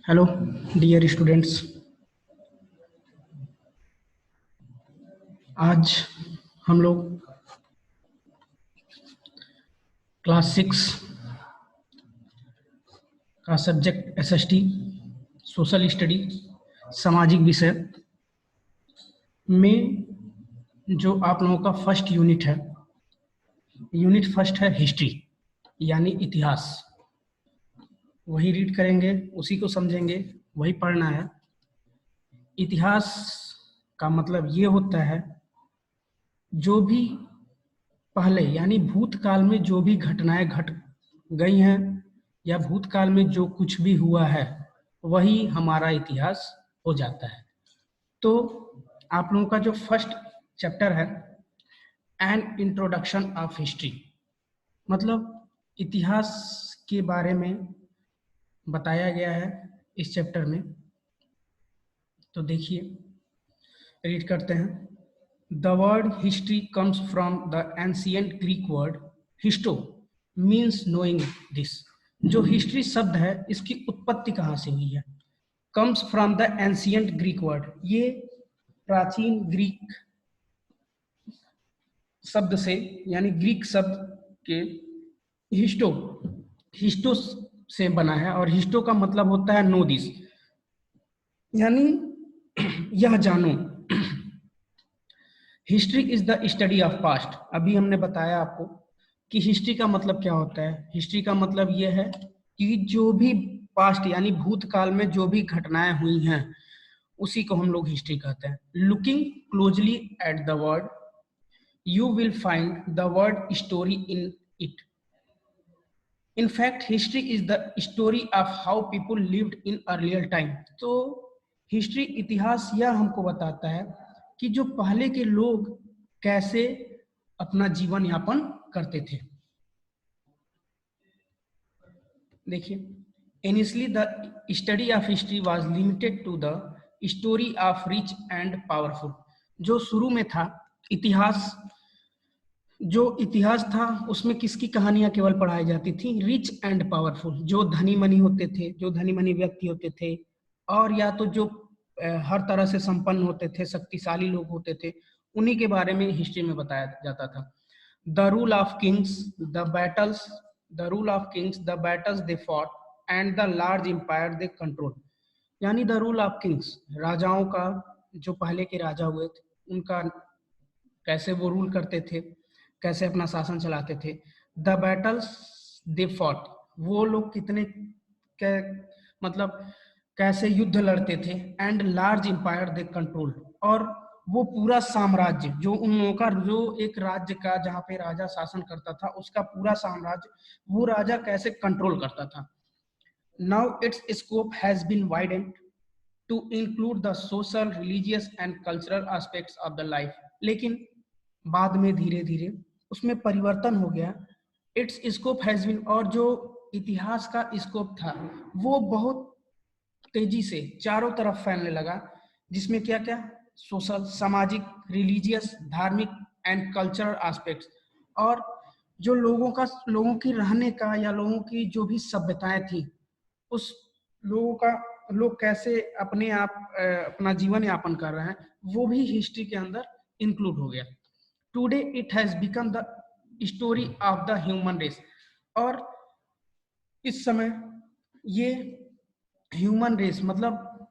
Hello dear students. आज हम लोग क्लास 6 का सब्जेक्ट एसएसटी सोशल स्टडी सामाजिक विषय में जो आप लोगों का फर्स्ट यूनिट है, यूनिट फर्स्ट है हिस्ट्री यानी इतिहास। वही रीड करेंगे, उसी को समझेंगे, वही पढ़ना है। इतिहास का मतलब ये होता है जो भी पहले यानी भूतकाल में जो भी घटनाएं घट गई हैं या भूतकाल में जो कुछ भी हुआ है वही हमारा इतिहास हो जाता है। तो आप लोगों का जो फर्स्ट चैप्टर है एन इंट्रोडक्शन ऑफ हिस्ट्री, मतलब इतिहास के बारे में बताया गया है इस चैप्टर में। तो देखिए, रीड करते हैं। The word history comes from the ancient Greek word histo, means knowing this। जो हिस्ट्री शब्द है इसकी उत्पत्ति कहाँ से हुई है? Comes from the ancient Greek word, ये प्राचीन ग्रीक शब्द से यानी ग्रीक शब्द के हिस्टो हिस्टो से बना है। और हिस्टो का मतलब होता है नो दिस, यानी यह जानो। History is the study of past. अभी हमने बताया आपको कि हिस्ट्री का मतलब क्या होता है। हिस्ट्री का मतलब यह है कि जो भी पास्ट यानी भूतकाल में जो भी घटनाएं हुई हैं उसी को हम लोग हिस्ट्री कहते हैं। Looking closely at the word you will find the word story in it. In fact history is the story of how people lived in earlier time. तो हिस्ट्री इतिहास यह हमको बताता है कि जो पहले के लोग कैसे अपना जीवन यापन करते थे। देखिए, initially the study of history was limited to the story of rich and powerful. जो शुरू में था इतिहास, जो इतिहास था उसमें किसकी कहानियां केवल पढ़ाई जाती थी? रिच एंड पावरफुल, जो धनी मनी होते थे, जो धनी मनी व्यक्ति होते थे, और या तो जो हर तरह से संपन्न होते थे, शक्तिशाली लोग होते थे, उन्हीं के बारे में हिस्ट्री में बताया जाता था। The rule of kings, the rule of kings, the battles they fought and the large empire they control. यानी द रूल ऑफ किंग्स, राजाओं का, जो पहले के राजा हुए थे उनका कैसे वो रूल करते थे, कैसे अपना शासन चलाते थे। द बैटल्स दे फॉट, वो लोग कितने मतलब कैसे युद्ध लड़ते थे। And large empire they control, और वो पूरा साम्राज्य जो उन लोगों का, जो एक राज्य का जहाँ पे राजा शासन करता था उसका पूरा साम्राज्य वो राजा कैसे कंट्रोल करता था। Now it's scope has been widened to include the social, religious and cultural aspects of the life. लेकिन बाद में धीरे धीरे उसमें परिवर्तन हो गया। इट्स स्कोप हैज बीन, और जो इतिहास का स्कोप था वो बहुत तेजी से चारों तरफ फैलने लगा, जिसमें क्या क्या? सोशल, सामाजिक, रिलीजियस, धार्मिक एंड कल्चरल एस्पेक्ट्स। और जो लोगों की रहने का या लोगों की जो भी सभ्यताएं थी, उस लोग कैसे अपने आप अपना जीवन यापन कर रहे हैं, वो भी हिस्ट्री के अंदर इंक्लूड हो गया। Today it has become the story of the human race. और इस समय ये ह्यूमन रेस मतलब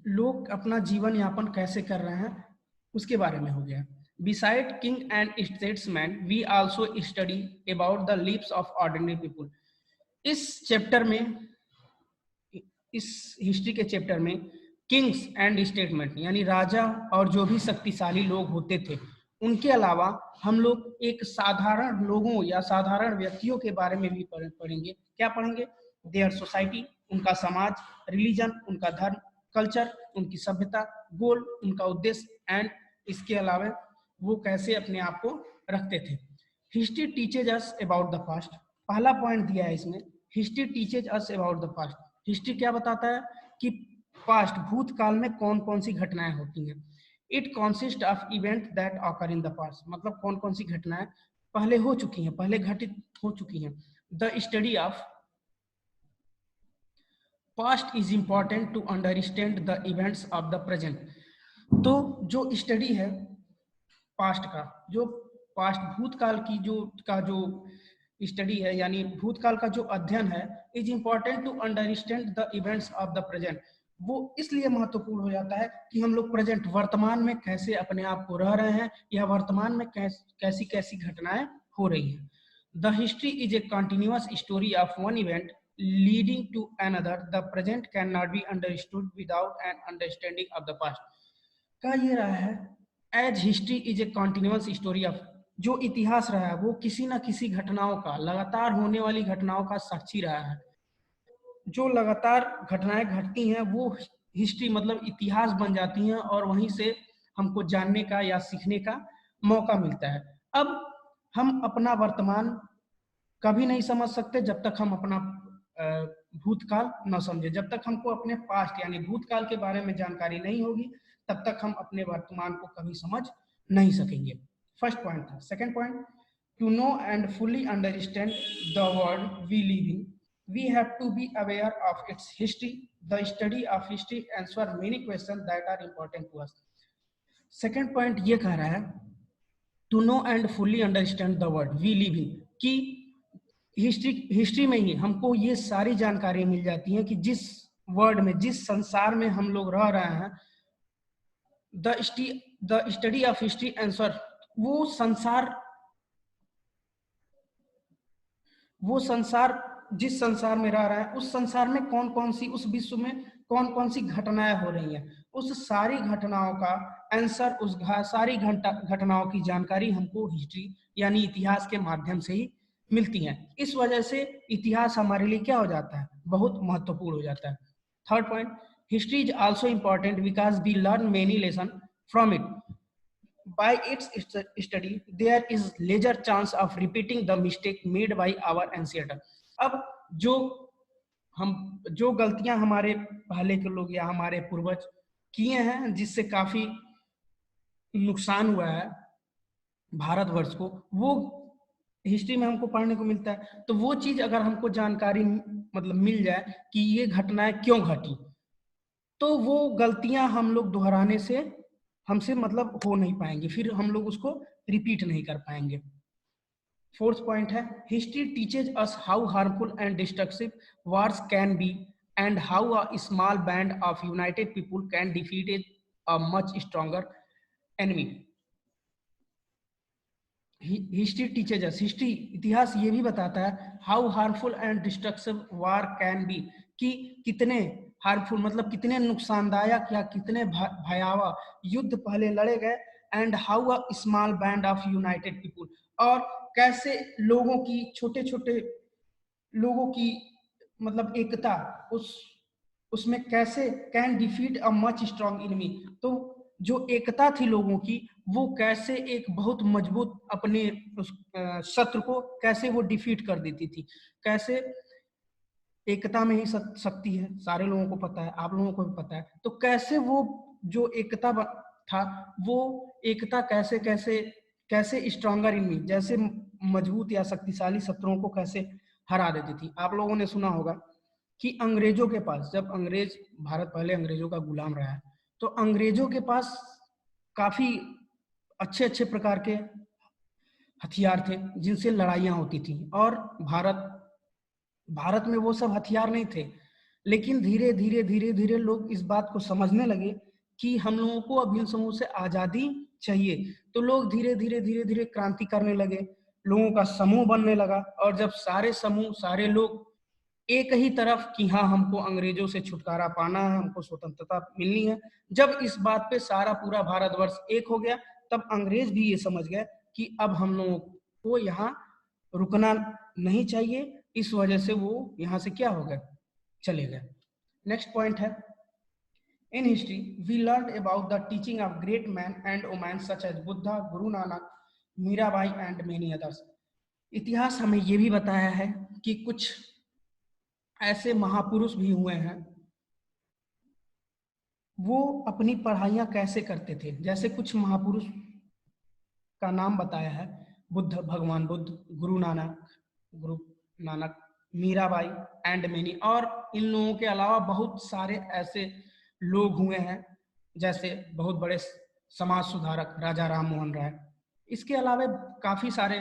लोग अपना जीवन यापन कैसे कर रहे हैं उसके बारे में हो गया। Beside king and statesman we also study about the lives of ordinary people. इस चैप्टर में, इस हिस्ट्री के चैप्टर में किंग्स एंड स्टेटमेंट यानी राजा और जो भी शक्तिशाली लोग होते थे उनके अलावा हम लोग एक साधारण लोगों या साधारण व्यक्तियों के बारे में भी पढ़ेंगे। क्या पढ़ेंगे? देयर सोसाइटी, उनका समाज, रिलीजन, उनका धर्म, कल्चर, उनकी सभ्यता, गोल, उनका उद्देश्य, एंड इसके अलावा वो कैसे अपने आप को रखते थे। History teaches us about the past. पहला पॉइंट दिया है इसमें, history teaches us about the past. History क्या बताता है कि पास्ट, भूतकाल में कौन कौन सी घटनाएं होती हैं। It consist of event that occur in the past, मतलब कौन कौन सी घटनाएं पहले हो चुकी हैं, पहले घटित हो चुकी हैं। The study of past is important to understand the events of the present. तो जो स्टडी है पास्ट का, जो पास्ट भूतकाल की जो स्टडी है, यानी भूतकाल का जो अध्ययन है, is important to understand the events of the present. वो इसलिए महत्वपूर्ण हो जाता है कि हम लोग प्रेजेंट वर्तमान में कैसे अपने आप को रह रहे हैं, या वर्तमान में कैसी कैसी घटनाएं हो रही हैं। The history is A continuous story of one event leading to another. The present cannot be understood without an understanding of the past. का ये रहा है, as history is a continuous story of, जो इतिहास रहा है वो किसी न किसी घटनाओं का, लगातार होने वाली घटनाओं का साक्षी रहा है। जो लगातार घटनाएं घटती हैं वो हिस्ट्री मतलब इतिहास बन जाती हैं, और वहीं से हमको जानने का या सीखने का मौका मिलता है। अब हम अपना वर्तमान कभी नहीं समझ सकते जब तक हम अपना भूतकाल न समझे। जब तक हमको अपने पास्ट यानी भूतकाल के बारे में जानकारी नहीं होगी, तब तक हम अपने वर्तमान को कभी समझ नहीं सकेंगे। फर्स्ट पॉइंट था। Second point, to know and fully understand the world we live in, we have to be aware of its history. The study of history answer many questions that are important to us. Second point ये कह रहा है, to know and fully understand the world we live in, कि history में ही हमको ये सारी जानकारी मिल जाती है कि जिस वर्ल्ड में, जिस संसार में हम लोग रह रहे हैं, the study of history answer, वो संसार जिस संसार में रह रहा है, उस संसार में कौन कौन सी, उस विश्व में कौन कौन सी घटनाएं हो रही हैं, उस सारी घटनाओं का आंसर, उस सारी घटनाओं की जानकारी हमको हिस्ट्री यानी इतिहास के माध्यम से ही मिलती है। इस वजह से इतिहास हमारे लिए क्या हो जाता है, बहुत महत्वपूर्ण हो जाता है। Third point, history is also important because we learn many lesson from it. By its study, there is lesser chance of repeating the mistake made by our ancestors. अब जो गलतियां हमारे पहले के लोग या हमारे पूर्वज किए हैं, जिससे काफी नुकसान हुआ है भारतवर्ष को, वो हिस्ट्री में हमको पढ़ने को मिलता है। तो वो चीज अगर हमको जानकारी मतलब मिल जाए कि ये घटनाएं क्यों घटी, तो वो गलतियां हम लोग दोहराने से हमसे मतलब हो नहीं पाएंगे, फिर हम लोग उसको रिपीट नहीं कर पाएंगे। फोर्थ पॉइंट है, history teaches us how harmful and destructive wars can be and how a small band of United people can defeat a much stronger enemy. History teaches us, history इतिहास ये भी बताता है, how harmful and destructive war can be, कि कितने harmful मतलब कितने नुकसानदायक या कितने भयावह युद्ध पहले लड़े गए, and how a small band of United people, और कैसे लोगों की, छोटे छोटे लोगों की मतलब एकता, उसमें कैसे can defeat a much strong enemy. तो जो एकता थी लोगों की, वो कैसे एक बहुत मजबूत अपने शत्रु को कैसे वो डिफीट कर देती थी। कैसे एकता में ही शक्ति है, सारे लोगों को पता है, आप लोगों को भी पता है। तो कैसे वो जो एकता था, वो एकता कैसे कैसे कैसे स्ट्रॉन्गर एनिमी, जैसे मजबूत या शक्तिशाली शत्रुओं को कैसे हरा देती थी। आप लोगों ने सुना होगा कि अंग्रेजों के पास, जब भारत पहले अंग्रेजों का गुलाम रहा है, तो अंग्रेजों के पास काफी अच्छे अच्छे प्रकार के हथियार थे जिनसे लड़ाइयां होती थी, और भारत में वो सब हथियार नहीं थे। लेकिन धीरे धीरे धीरे धीरे लोग इस बात को समझने लगे कि हम लोगों को अब इन समूह से आजादी चाहिए। तो लोग धीरे धीरे धीरे धीरे क्रांति करने लगे, लोगों का समूह बनने लगा, और जब सारे समूह, सारे लोग एक ही तरफ कि हाँ हमको अंग्रेजों से छुटकारा पाना है, हमको स्वतंत्रता मिलनी है, जब इस बात पे सारा पूरा भारतवर्ष एक हो गया, तब अंग्रेज भी ये समझ गए कि अब हम लोगों को यहाँ रुकना नहीं चाहिए। इस वजह से वो यहाँ से क्या हो गए, चले गए। नेक्स्ट पॉइंट है, in history we learn about the teaching of great man and women such as Buddha, Guru Nanak, Mirabai and many others. इतिहास हमें ये भी बताया है कि कुछ ऐसे महापुरुष भी हुए हैं, वो अपनी पढ़ाइयाँ कैसे करते थे। जैसे कुछ महापुरुष का नाम बताया है, भगवान बुद्ध, गुरु नानक, मीराबाई एंड मेनी। और इन लोगों के अलावा बहुत सारे ऐसे लोग हुए हैं, जैसे बहुत बड़े समाज सुधारक राजा राम मोहन राय। इसके अलावा काफी सारे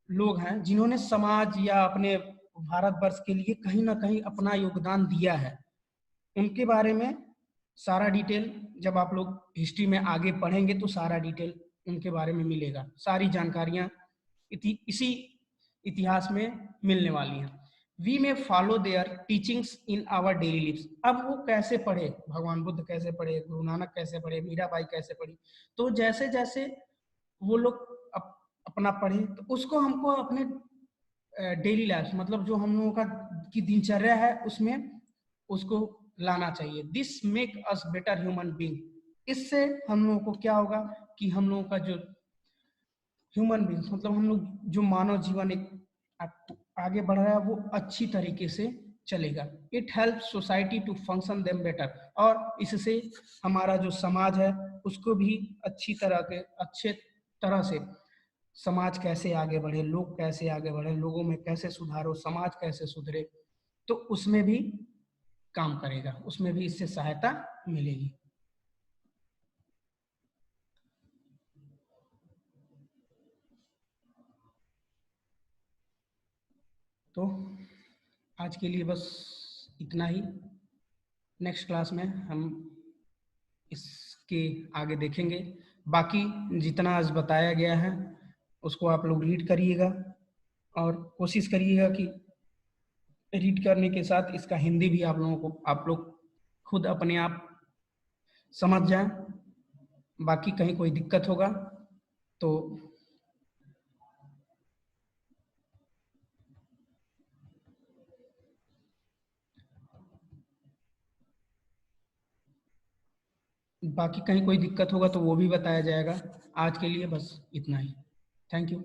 लोग हैं जिन्होंने समाज या अपने भारतवर्ष के लिए कहीं ना कहीं अपना योगदान दिया है। उनके बारे में सारा डिटेल जब आप लोग हिस्ट्री में आगे पढ़ेंगे तो सारा डिटेल उनके बारे में मिलेगा, सारी जानकारियां इसी इतिहास में मिलने वाली हैं। We may follow their teachings in our daily lives. अब वो कैसे पढ़े, भगवान बुद्ध कैसे पढ़े, गुरु नानक कैसे पढ़े, मीराबाई कैसे पढ़ी, तो जैसे जैसे वो लोग अपना पढ़े तो उसको हमको अपने डेली लाइफ, मतलब जो हम लोगों का की दिनचर्या है उसमें उसको लाना चाहिए। This make us better human being. इससे हम लोगों को क्या होगा कि हम लोगों का जो ह्यूमन बीइंग, मतलब हम लोग जो मानव जीवन एक आगे बढ़ रहा है वो अच्छी तरीके से चलेगा। It help society to function them better. और इससे हमारा जो समाज है उसको भी अच्छे तरह से समाज कैसे आगे बढ़े, लोग कैसे आगे बढ़े, लोगों में कैसे सुधार हो, समाज कैसे सुधरे, तो उसमें भी काम करेगा, उसमें भी इससे सहायता मिलेगी। तो आज के लिए बस इतना ही। नेक्स्ट क्लास में हम इसके आगे देखेंगे। बाकी जितना आज बताया गया है उसको आप लोग रीड करिएगा और कोशिश करिएगा कि रीड करने के साथ इसका हिंदी भी आप लोग खुद अपने आप समझ जाएं। बाकी कहीं कोई दिक्कत होगा तो बाकी कहीं कोई दिक्कत होगा तो वो भी बताया जाएगा। आज के लिए बस इतना ही। Thank you.